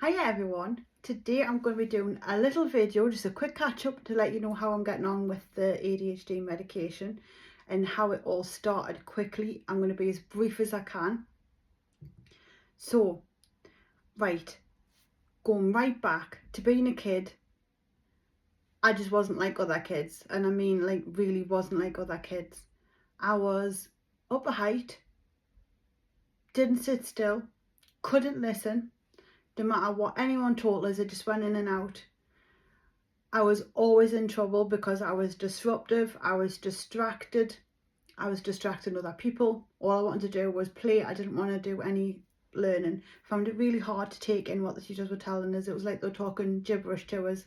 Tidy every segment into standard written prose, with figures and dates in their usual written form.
Hiya everyone, today I'm going to be doing a little video, just a quick catch up to let you know how I'm getting on with the ADHD medication and how it all started quickly. I'm going to be as brief as I can. So, right, going right back to being a kid, I just wasn't like other kids, and I mean like really wasn't like other kids. I was up a height, didn't sit still, couldn't listen, no matter what anyone told us, it just went in and out. I was always in trouble because I was disruptive, I was distracted, I was distracting other people. All I wanted to do was play. I didn't want to do any learning. Found it really hard to take in what the teachers were telling us. It was like they were talking gibberish to us.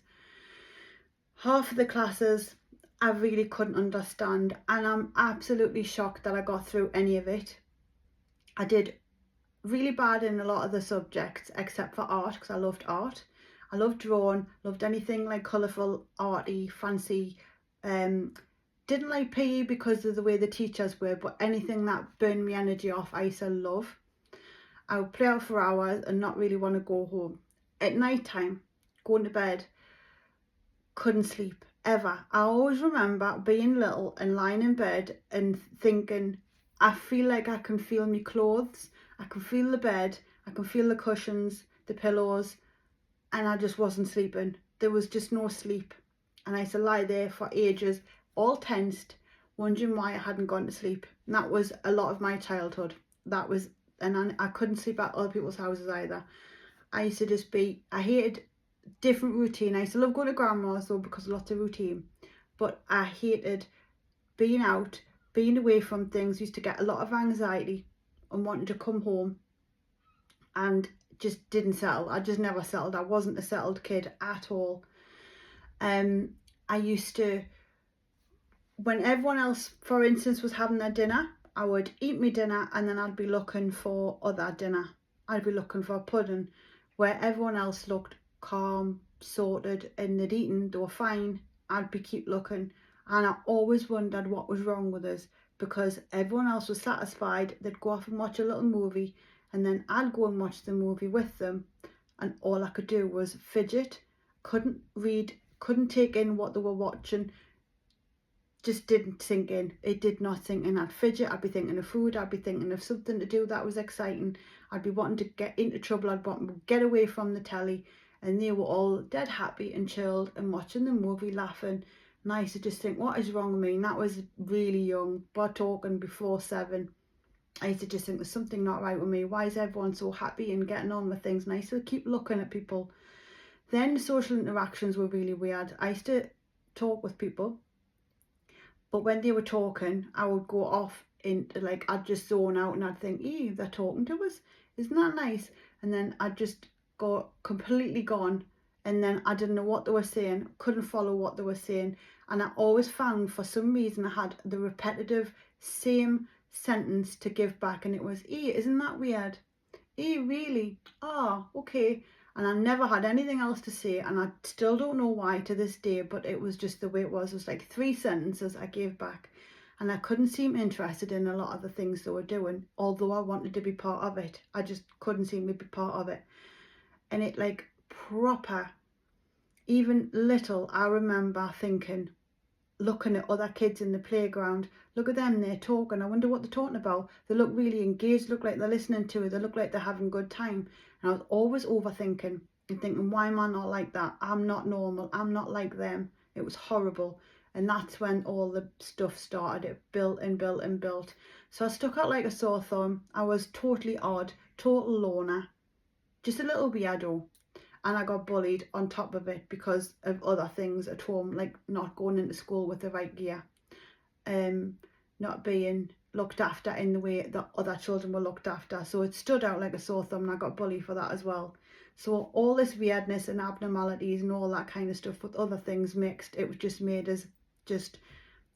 Half of the classes I really couldn't understand, and I'm absolutely shocked that I got through any of it. I did really bad in a lot of the subjects except for art, because I loved art. I loved drawing, loved anything like colourful, arty, fancy. Didn't like PE because of the way the teachers were, but anything that burned me energy off I used to love. I would play out for hours and not really want to go home. At night time, going to bed, couldn't sleep ever. I always remember being little and lying in bed and thinking, I feel like I can feel my clothes, I can feel the bed, I can feel the cushions, the pillows, and I just wasn't sleeping. There was just no sleep, and I used to lie there for ages, all tensed, wondering why I hadn't gone to sleep. And that was a lot of my childhood. That was, and I couldn't sleep at other people's houses either. I used to just be, I hated different routine. I used to love going to grandma's though because of lots of routine, but I hated being out, being away from things. Used to get a lot of anxiety and wanting to come home, and just didn't settle. I just never settled. I wasn't a settled kid at all. I used to, when everyone else, for instance, was having their dinner, I would eat my dinner and then I'd be looking for other dinner. I'd be looking for pudding, where everyone else looked calm, sorted, and they'd eaten, they were fine. I'd be keep looking, and I always wondered what was wrong with us, because everyone else was satisfied. They'd go off and watch a little movie, and then I'd go and watch the movie with them, and all I could do was fidget, couldn't read, couldn't take in what they were watching. Just didn't sink in. It did not sink in. I'd fidget, I'd be thinking of food, I'd be thinking of something to do that was exciting. I'd be wanting to get into trouble, I'd want to get away from the telly, and they were all dead happy and chilled and watching the movie, laughing. And I used to just think, what is wrong with me? And that was really young, but talking before 7. I used to just think there's something not right with me. Why is everyone so happy and getting on with things? And I used to keep looking at people. Then the social interactions were really weird. I used to talk with people, but when they were talking, I would go off into, like, I'd just zone out and I'd think, they're talking to us. Isn't that nice? And then I'd just go completely gone. And then I didn't know what they were saying, couldn't follow what they were saying. And I always found, for some reason, I had the repetitive same sentence to give back. And it was, isn't that weird? Really? Ah, okay. And I never had anything else to say, and I still don't know why to this day, but it was just the way it was. It was like 3 sentences I gave back, and I couldn't seem interested in a lot of the things they were doing, although I wanted to be part of it. I just couldn't seem to be part of it. And it, like, proper, even little, I remember thinking, looking at other kids in the playground, look at them, they're talking, I wonder what they're talking about. They look really engaged, look like they're listening to it, they look like they're having a good time. And I was always overthinking and thinking, why am I not like that? I'm not normal, I'm not like them. It was horrible. And that's when all the stuff started. It built and built and built. So I stuck out like a sore thumb. I was totally odd, total loner, just a little weirdo. And I got bullied on top of it because of other things at home, like not going into school with the right gear, not being looked after in the way that other children were looked after. So it stood out like a sore thumb, and I got bullied for that as well. So all this weirdness and abnormalities and all that kind of stuff with other things mixed, it was just made us just,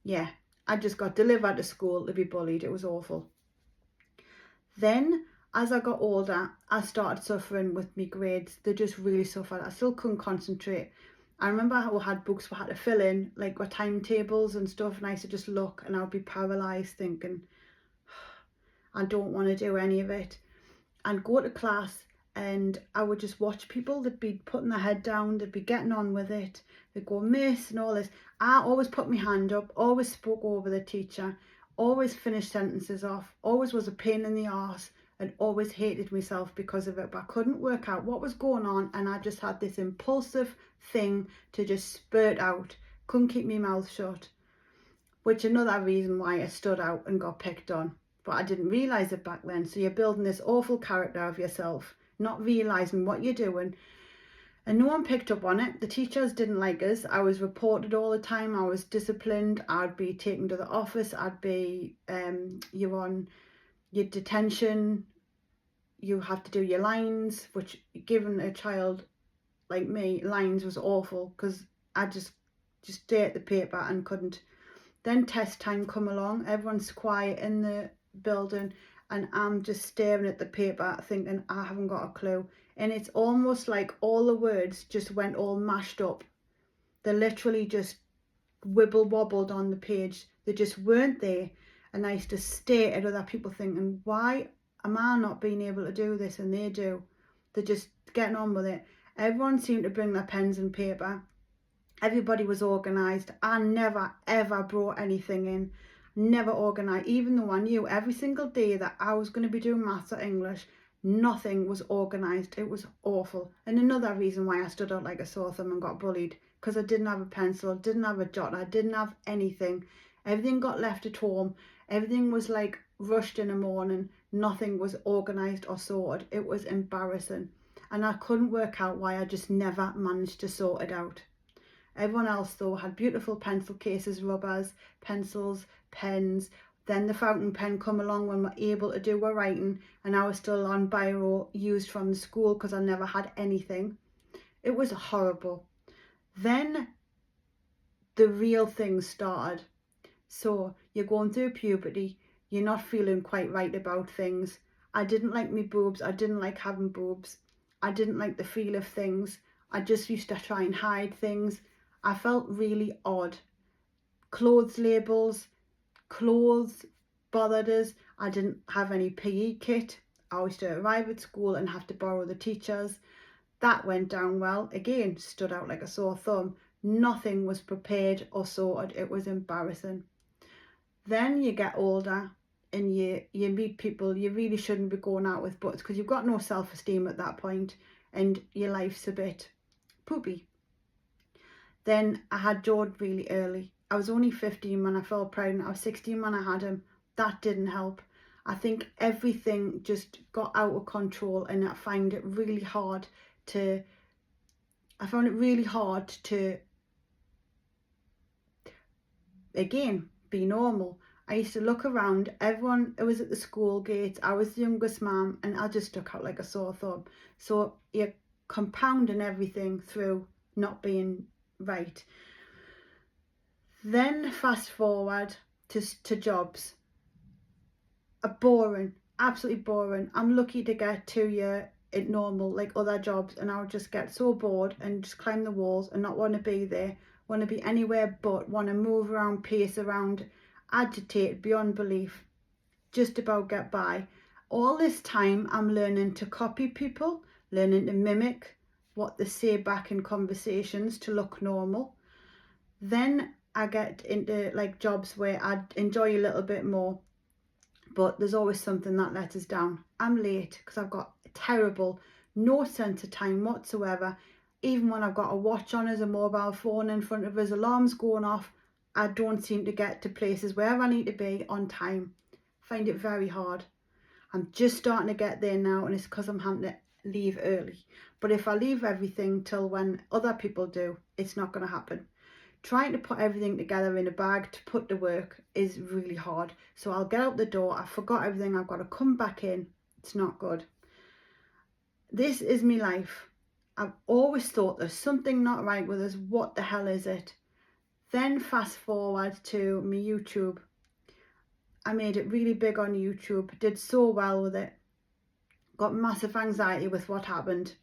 yeah, I just got delivered to school to be bullied. It was awful. Then as I got older, I started suffering with my grades. They just really suffered. I still couldn't concentrate. I remember how I had books we had to fill in, like with timetables and stuff, and I used to just look and I would be paralysed thinking, I don't want to do any of it. And go to class and I would just watch people. They'd be putting their head down, they'd be getting on with it, they'd go miss and all this. I always put my hand up, always spoke over the teacher, always finished sentences off, always was a pain in the arse, and always hated myself because of it. But I couldn't work out what was going on, and I just had this impulsive thing to just spurt out. Couldn't keep my mouth shut, which another reason why I stood out and got picked on. But I didn't realise it back then. So you're building this awful character of yourself, not realising what you're doing. And no one picked up on it. The teachers didn't like us. I was reported all the time. I was disciplined. I'd be taken to the office. I'd be, you're on your detention. You have to do your lines, which given a child like me, lines was awful because I just stay at the paper and couldn't. Then test time come along. Everyone's quiet in the building and I'm just staring at the paper thinking I haven't got a clue. And it's almost like all the words just went all mashed up. They literally just wibble wobbled on the page. They just weren't there. And I used to stare at other people thinking, why am I not being able to do this? And they do. They're just getting on with it. Everyone seemed to bring their pens and paper. Everybody was organised. I never ever brought anything in. Never organised. Even though I knew every single day that I was going to be doing maths or English, nothing was organised. It was awful. And another reason why I stood out like a sore thumb and got bullied, because I didn't have a pencil, didn't have a jot, I didn't have anything. Everything got left at home. Everything was like rushed in the morning. Nothing was organised or sorted. It was embarrassing. And I couldn't work out why I just never managed to sort it out. Everyone else though had beautiful pencil cases, rubbers, pencils, pens. Then the fountain pen come along when we're able to do our writing, and I was still on biro used from the school because I never had anything. It was horrible. Then the real things started. So you're going through puberty, you're not feeling quite right about things. I didn't like my boobs, I didn't like having boobs. I didn't like the feel of things. I just used to try and hide things. I felt really odd. Clothes labels, clothes bothered us. I didn't have any PE kit. I used to arrive at school and have to borrow the teachers. That went down well. Again, stood out like a sore thumb. Nothing was prepared or sorted. It was embarrassing. Then you get older and you meet people you really shouldn't be going out with, but because you've got no self-esteem at that point and your life's a bit poopy. Then I had Jordan really early. I was only 15 when I fell pregnant. I was 16 when I had him. That didn't help. I think everything just got out of control, and I found it really hard to again be normal. I used to look around, everyone was at the school gates, I was the youngest mum, and I just stuck out like a sore thumb. So you're compounding everything through not being right. Then fast forward to jobs. Boring, absolutely boring. I'm lucky to get 2 years at normal like other jobs, and I would just get so bored and just climb the walls and not want to be there, want to be anywhere but, want to move around, pace around, agitated beyond belief, just about get by. All this time I'm learning to copy people, learning to mimic what they say back in conversations to look normal. Then I get into like jobs where I enjoy a little bit more, but there's always something that lets us down. I'm late because I've got terrible, no sense of time whatsoever. Even when I've got a watch on as a mobile phone in front of us, alarms going off, I don't seem to get to places where I need to be on time. Find it very hard. I'm just starting to get there now, and it's because I'm having to leave early. But if I leave everything till when other people do, it's not going to happen. Trying to put everything together in a bag to put to work is really hard. So I'll get out the door, I forgot everything, I've got to come back in. It's not good. This is my life. I've always thought there's something not right with us. What the hell is it? Then fast forward to my YouTube. I made it really big on YouTube, did so well with it. Got massive anxiety with what happened.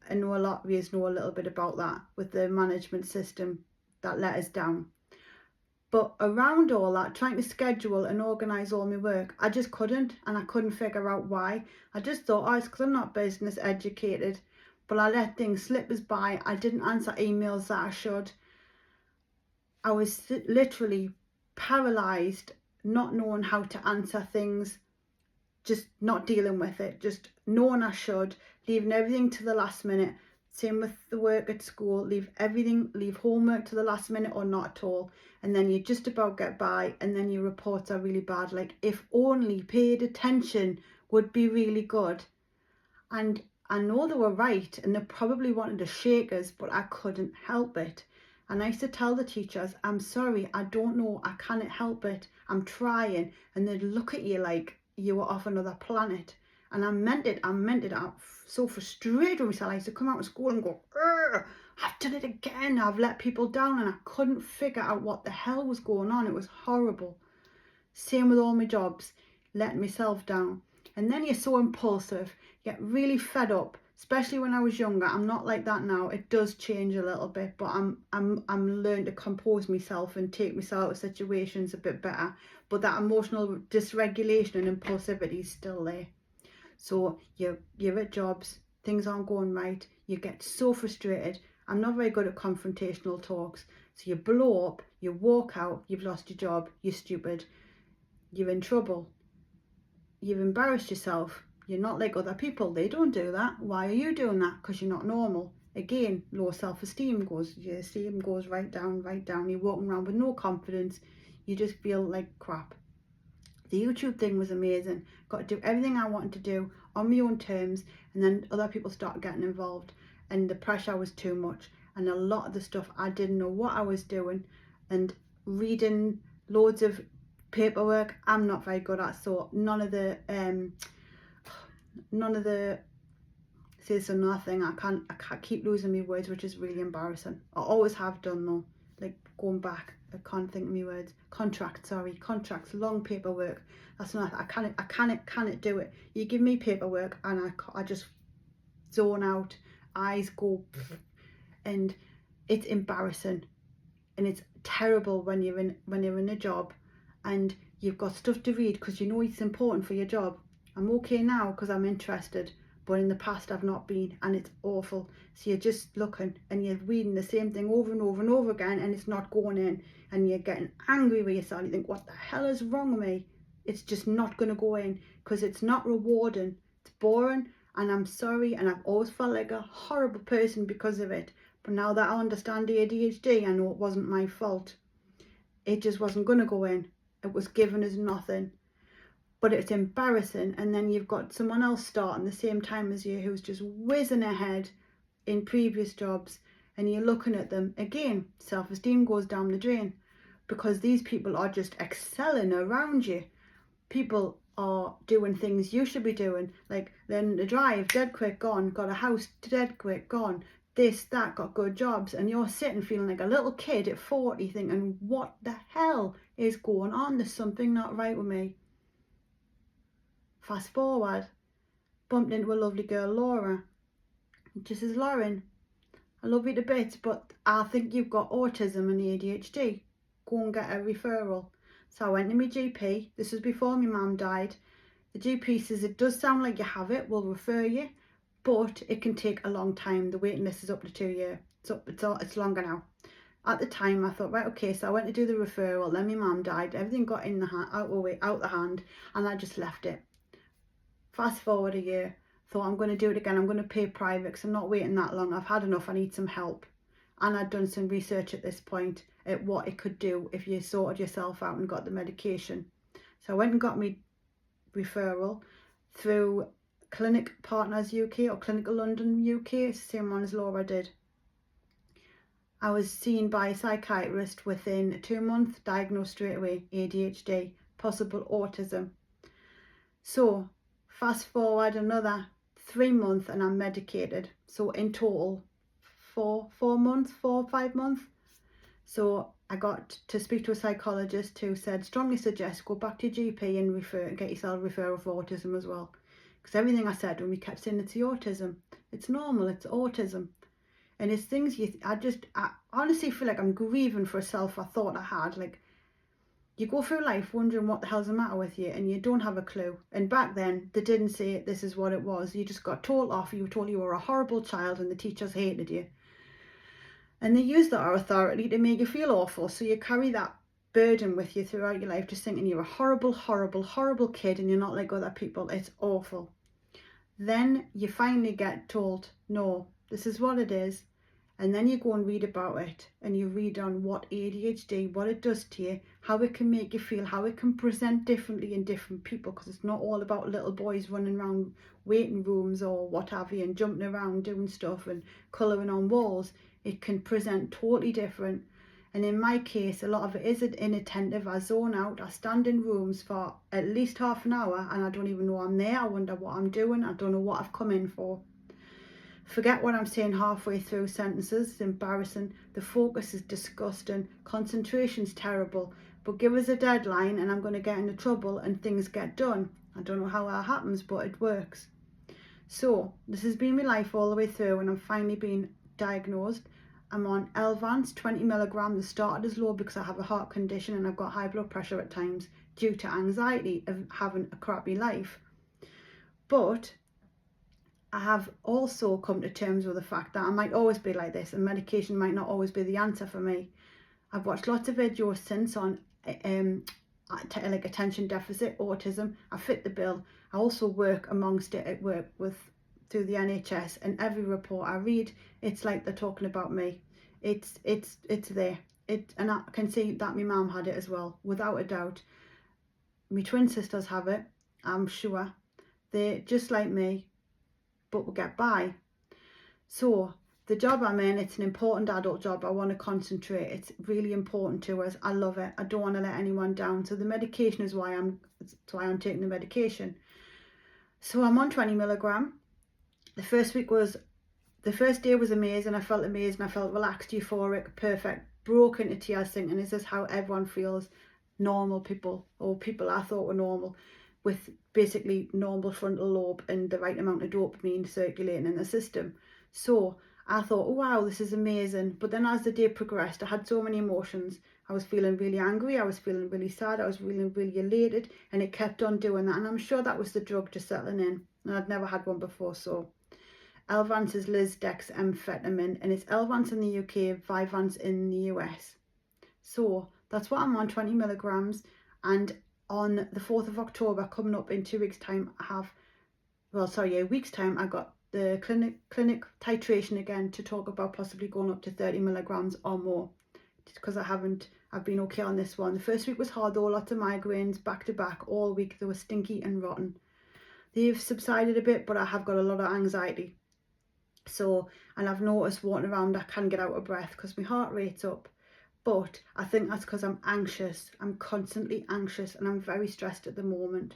I know a lot of you know a little bit about that with the management system that let us down. But around all that, trying to schedule and organise all my work, I just couldn't, and I couldn't figure out why. I just thought, oh, it's because I'm not business educated. But I let things slip us by. I didn't answer emails that I should. I was literally paralysed, not knowing how to answer things, just not dealing with it, just knowing I should, leaving everything to the last minute. Same with the work at school, leave homework to the last minute or not at all. And then you just about get by, and then your reports are really bad. Like, if only paid attention would be really good. And I know they were right, and they probably wanted to shake us, but I couldn't help it. And I used to tell the teachers, I'm sorry, I don't know, I can't help it, I'm trying. And they'd look at you like you were off another planet. And I meant it. I'm so frustrated with myself. I used to come out of school and go, I've done it again. I've let people down, and I couldn't figure out what the hell was going on. It was horrible. Same with all my jobs, letting myself down. And then you're so impulsive, you get really fed up, especially when I was younger. I'm not like that now. It does change a little bit, but I'm learning to compose myself and take myself out of situations a bit better. But that emotional dysregulation and impulsivity is still there. So you're at jobs, things aren't going right, you get so frustrated. I'm not very good at confrontational talks. So you blow up, you walk out, you've lost your job, you're stupid, you're in trouble, you've embarrassed yourself, you're not like other people, they don't do that. Why are you doing that? Because you're not normal. Again, low self-esteem goes, your esteem goes right down, you're walking around with no confidence, you just feel like crap. The YouTube thing was amazing. Got to do everything I wanted to do on my own terms, and then other people started getting involved, and the pressure was too much, and a lot of the stuff I didn't know what I was doing, and reading loads of paperwork I'm not very good at. So none of the see, this is another thing, I can't keep losing my words, which is really embarrassing. I always have done though, like going back, I can't think of my words. Contracts, long paperwork. That's not, I can't do it. You give me paperwork and I just zone out, eyes go, and it's embarrassing, and it's terrible when you're in a job and you've got stuff to read because you know it's important for your job. I'm okay now because I'm interested, but in the past I've not been, and it's awful. So you're just looking and you're reading the same thing over and over and over again, and it's not going in, and you're getting angry with yourself. You think, what the hell is wrong with me? It's just not going to go in because it's not rewarding, it's boring, and I'm sorry, and I've always felt like a horrible person because of it. But now that I understand ADHD, I know it wasn't my fault. It just wasn't going to go in. It was given as nothing. But it's embarrassing, and then you've got someone else starting the same time as you who's just whizzing ahead in previous jobs, and you're looking at them again, self-esteem goes down the drain because these people are just excelling around you. People are doing things you should be doing, like then the drive, dead quick gone, got a house, dead quick gone, this, that, got good jobs, and you're sitting feeling like a little kid at 40 thinking, what the hell is going on? There's something not right with me. Fast forward, bumped into a lovely girl, Laura. Just says, Lauren, I love you to bits, but I think you've got autism and ADHD. Go and get a referral. So I went to my GP. This was before my mum died. The GP says, it does sound like you have it, we'll refer you, but it can take a long time. The waiting list is up to 2 years. So it's longer now. At the time I thought, right, okay, so I went to do the referral, then my mum died, everything got in the hand, out the hand, and I just left it. Fast forward a year, thought I'm going to do it again, I'm going to pay private because I'm not waiting that long, I've had enough, I need some help. And I'd done some research at this point at what it could do if you sorted yourself out and got the medication. So I went and got me referral through Clinic Partners UK or Clinical London UK, it's the same one as Laura did. I was seen by a psychiatrist within 2 months, diagnosed straight away, ADHD, possible autism. So fast forward another 3 months and I'm medicated. So in total, 4 or 5 months. So I got to speak to a psychologist who said, strongly suggest go back to your GP and get yourself a referral for autism as well. Because everything I said when we kept saying it's the autism, it's normal, it's autism. And it's things I honestly feel like I'm grieving for a self I thought I had. Like, You go through life wondering what the hell's the matter with you, and you don't have a clue. And back then, they didn't say this is what it was. You just got told off. You were told you were a horrible child and the teachers hated you. And they use that authority to make you feel awful. So you carry that burden with you throughout your life, just thinking you're a horrible, horrible, horrible kid and you're not like other people. It's awful. Then you finally get told, no, this is what it is. And then you go and read about it, and you read on what ADHD, what it does to you, how it can make you feel, how it can present differently in different people, because it's not all about little boys running around waiting rooms or what have you and jumping around doing stuff and colouring on walls. It can present totally different. And in my case, a lot of it is inattentive. I zone out. I stand in rooms for at least half an hour and I don't even know I'm there. I wonder what I'm doing. I don't know what I've come in for. Forget what I'm saying halfway through sentences. It's embarrassing. The focus is disgusting. Concentration's terrible. But give us a deadline and I'm going to get into trouble and things get done. I don't know how that happens, but it works. So this has been my life all the way through, and I'm finally been diagnosed. I'm on Elvanse 20 milligram. They started as low because I have a heart condition and I've got high blood pressure at times due to anxiety of having a crappy life. But I have also come to terms with the fact that I might always be like this and medication might not always be the answer for me. I've watched lots of videos since on like attention deficit, autism. I fit the bill. I also work amongst it at work through the NHS, and every report I read, it's like they're talking about me. It's there. And I can see that my mum had it as well, without a doubt. My twin sisters have it, I'm sure. They're just like me, but we get by. So the job I'm in, it's an important adult job. I want to concentrate. It's really important to us. I love it. I don't want to let anyone down. So the medication is why I'm taking the medication. So I'm on 20 milligram. The first day was amazing. I felt amazing. I felt relaxed, euphoric, perfect. Broke into tears thinking, is this how everyone feels? Normal people, or people I thought were normal, with basically normal frontal lobe and the right amount of dopamine circulating in the system. So I thought, oh wow, this is amazing. But then as the day progressed, I had so many emotions. I was feeling really angry, I was feeling really sad, I was feeling really elated, and it kept on doing that. And I'm sure that was the drug just settling in. And I'd never had one before. So Elvanse is lisdexamfetamine, and it's Elvanse in the UK, Vyvanse in the US. So that's what I'm on, 20 milligrams. And on the 4th of October, coming up in 2 weeks' time, a week's time, I got the clinic titration again to talk about possibly going up to 30 milligrams or more, because I've been okay on this one. The first week was hard though, lots of migraines back to back all week. They were stinky and rotten. They've subsided a bit, but I have got a lot of anxiety. So, and I've noticed walking around I can get out of breath because my heart rate's up. But I think that's because I'm anxious. I'm constantly anxious and I'm very stressed at the moment.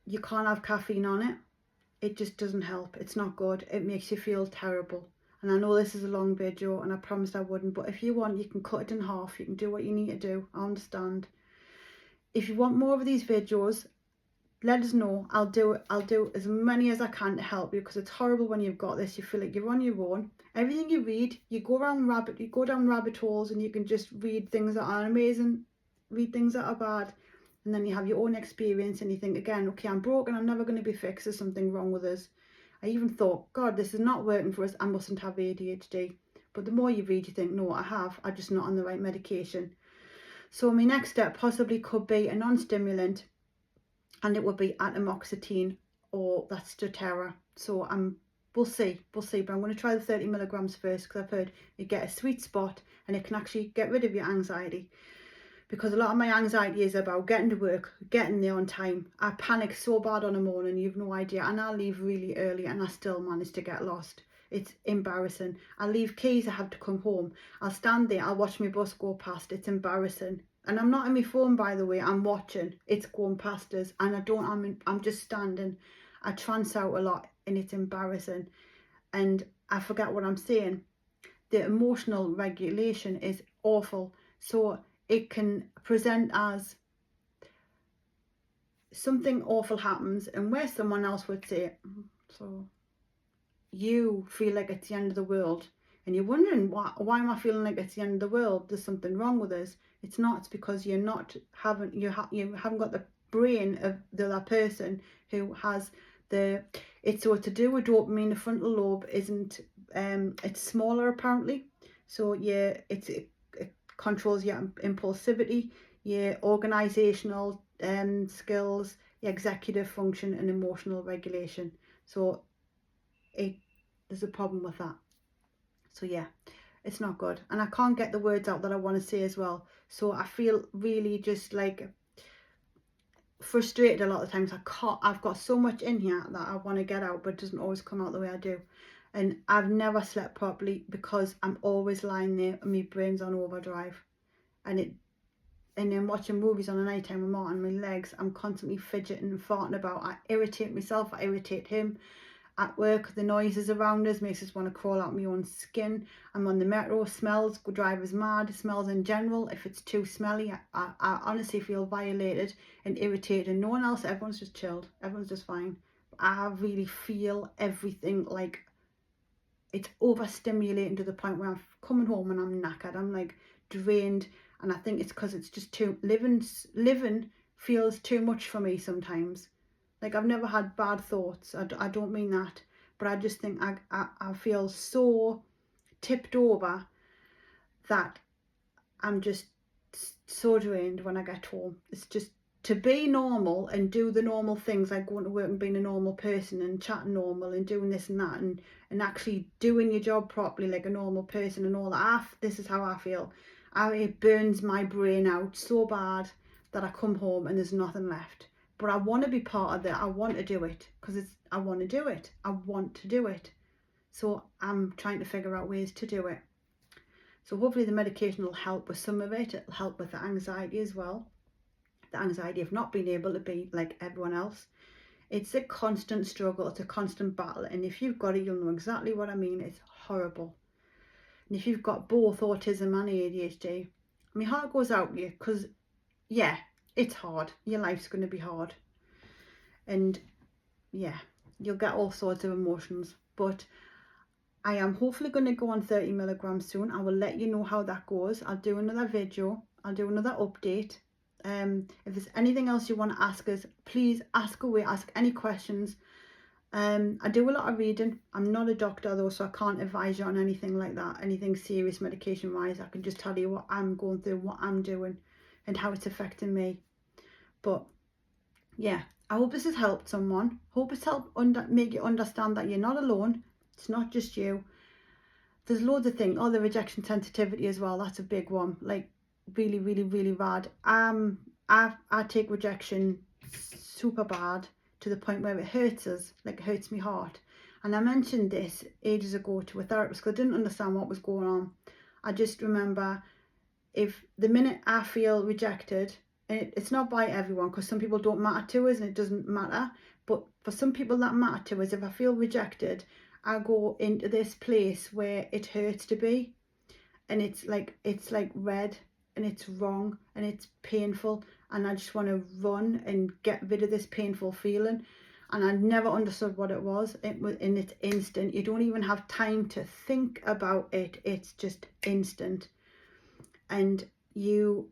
You can't have caffeine on it. It just doesn't help. It's not good. It makes you feel terrible. And I know this is a long video and I promised I wouldn't, but if you want, you can cut it in half. You can do what you need to do. I understand. If you want more of these videos, let us know. I'll do as many as I can to help you, because it's horrible when you've got this. You feel like you're on your own. Everything you read, you go down rabbit holes, and you can just read things that are amazing, read things that are bad, and then you have your own experience and you think again, okay, I'm broken, I'm never going to be fixed, there's something wrong with us. I even thought, God, this is not working for us, I mustn't have ADHD. But the more you read, you think, no, I'm just not on the right medication. So my next step possibly could be a non-stimulant, and it would be atomoxetine or that's doTERRA. So we'll see, but I'm going to try the 30 milligrams first, because I've heard you get a sweet spot and it can actually get rid of your anxiety. Because a lot of my anxiety is about getting to work, getting there on time. I panic so bad on a morning, you've no idea, and I leave really early and I still manage to get lost. It's embarrassing. I leave keys, I have to come home. I'll stand there, I'll watch my bus go past. It's embarrassing. And I'm not on my phone, by the way, I'm watching. It's going past us and I'm just standing. I trance out a lot and it's embarrassing. And I forget what I'm saying. The emotional regulation is awful. So it can present as something awful happens, and where someone else would say, so you feel like it's the end of the world, and you're wondering why am I feeling like it's the end of the world, there's something wrong with us. It's not. It's because you haven't got the brain of the other person who has it's so to do with dopamine. The frontal lobe isn't it's smaller apparently, so yeah, it controls your impulsivity, your organizational skills, your executive function, and emotional regulation. So there's a problem with that. So yeah, it's not good, and I can't get the words out that I want to say as well. So I feel really just like frustrated a lot of times. I've got so much in here that I want to get out, but it doesn't always come out the way I do. And I've never slept properly because I'm always lying there and my brain's on overdrive. And then watching movies on a night time with Martin, my legs, I'm constantly fidgeting and farting about. I irritate myself, I irritate him. At work, the noises around us makes us want to crawl out my own skin. I'm on the metro, smells drive us mad. Smells in general, if it's too smelly, I honestly feel violated and irritated. And no one else, everyone's just chilled, everyone's just fine. I really feel everything like it's overstimulating to the point where I'm coming home and I'm knackered. I'm like drained, and I think it's because it's just too living feels too much for me sometimes. Like, I've never had bad thoughts, I don't mean that, but I just think I feel so tipped over that I'm just so drained when I get home. It's just to be normal and do the normal things like going to work and being a normal person and chatting normal and doing this and that and actually doing your job properly like a normal person and all that. This is how I feel. It burns my brain out so bad that I come home and there's nothing left. But I want to be part of it. I want to do it because I want to do it. I want to do it. So I'm trying to figure out ways to do it. So hopefully the medication will help with some of it. It'll help with the anxiety as well. The anxiety of not being able to be like everyone else. It's a constant struggle. It's a constant battle. And if you've got it, you'll know exactly what I mean. It's horrible. And if you've got both autism and ADHD, my heart goes out to you because, yeah, it's hard. Your life's going to be hard. And, yeah, you'll get all sorts of emotions. But I am hopefully going to go on 30 milligrams soon. I will let you know how that goes. I'll do another video. I'll do another update. If there's anything else you want to ask us, please ask away. Ask any questions. I do a lot of reading. I'm not a doctor though, so I can't advise you on anything like that, anything serious medication wise. I can just tell you what I'm going through, what I'm doing, and how it's affecting me. But yeah, I hope this has helped someone. Hope it's helped make you understand that you're not alone. It's not just you. There's loads of things. Oh, the rejection sensitivity as well. That's a big one. Like really, really, really bad. I take rejection super bad to the point where it hurts us, like it hurts my heart. And I mentioned this ages ago to a therapist because I didn't understand what was going on. I just remember if the minute I feel rejected, and it's not by everyone because some people don't matter to us and it doesn't matter, but for some people that matter to us, if I feel rejected, I go into this place where it hurts to be, and it's like red and it's wrong and it's painful, and I just want to run and get rid of this painful feeling. And I never understood what it was. And it's instant. You don't even have time to think about it. It's just instant. And you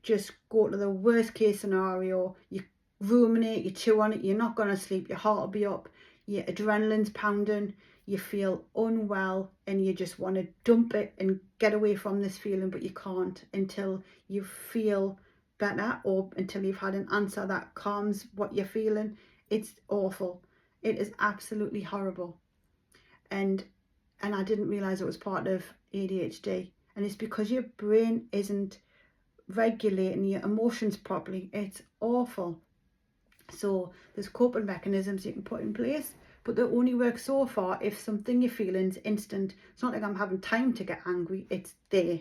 just go to the worst case scenario. You ruminate, you chew on it, you're not going to sleep, your heart will be up, your adrenaline's pounding, you feel unwell, and you just want to dump it and get away from this feeling, but you can't until you feel better or until you've had an answer that calms what you're feeling. It's awful. It is absolutely horrible. And I didn't realise it was part of ADHD. And it's because your brain isn't regulating your emotions properly. It's awful. So there's coping mechanisms you can put in place, but they only work so far if something you're feeling is instant. It's not like I'm having time to get angry. It's there.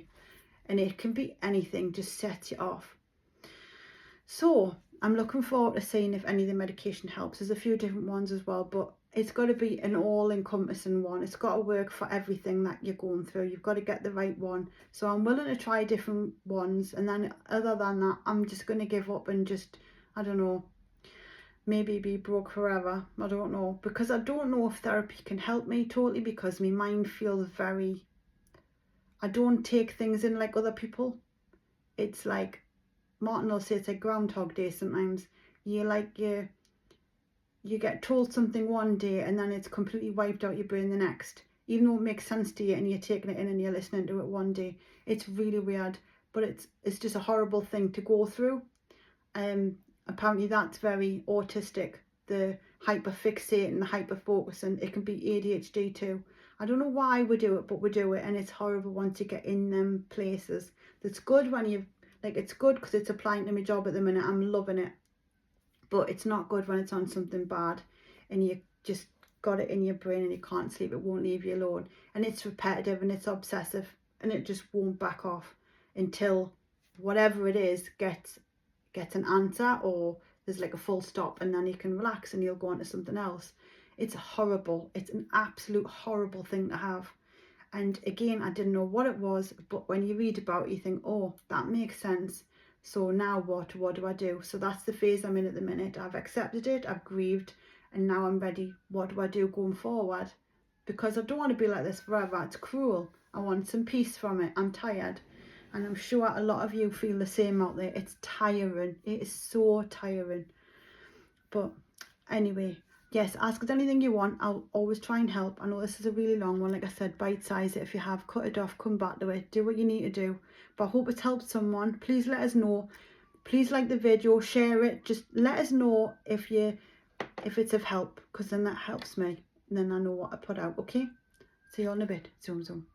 And it can be anything, just sets you off. So I'm looking forward to seeing if any of the medication helps. There's a few different ones as well, but it's got to be an all-encompassing one. It's got to work for everything that you're going through. You've got to get the right one. So I'm willing to try different ones, and then other than that, I'm just going to give up and just, I don't know, maybe be broke forever. I don't know, because I don't know if therapy can help me totally, because my mind feels very I don't take things in like other people. It's like, Martin will say it's like Groundhog Day sometimes. You get told something one day and then it's completely wiped out your brain the next. Even though it makes sense to you and you're taking it in and you're listening to it one day. It's really weird, but it's just a horrible thing to go through. Apparently that's very autistic, the hyperfixating, the hyperfocusing. It can be ADHD too. I don't know why we do it, but we do it, and it's horrible once you get in them places. It's good when you, like, it's good because it's applying to my job at the minute. I'm loving it, but it's not good when it's on something bad and you just got it in your brain and you can't sleep. It won't leave you alone, and it's repetitive and it's obsessive, and it just won't back off until whatever it is gets an answer, or there's like a full stop, and then you can relax and you'll go on to something else. It's horrible. It's an absolute horrible thing to have. And again, I didn't know what it was, but when you read about it, you think, oh, that makes sense. So now what do I do? So that's the phase I'm in at the minute. I've accepted it, I've grieved, and now I'm ready. What do I do going forward? Because I don't want to be like this forever. It's cruel. I want some peace from it. I'm tired. And I'm sure a lot of you feel the same out there. It's tiring. It is so tiring. But anyway, yes, ask us anything you want. I'll always try and help. I know this is a really long one. Like I said, bite size it. If you have, cut it off, come back to it. Do what you need to do. But I hope it's helped someone. Please let us know. Please like the video, share it. Just let us know if it's of help, because then that helps me. And then I know what I put out, okay? See you all in a bit. Zoom, zoom.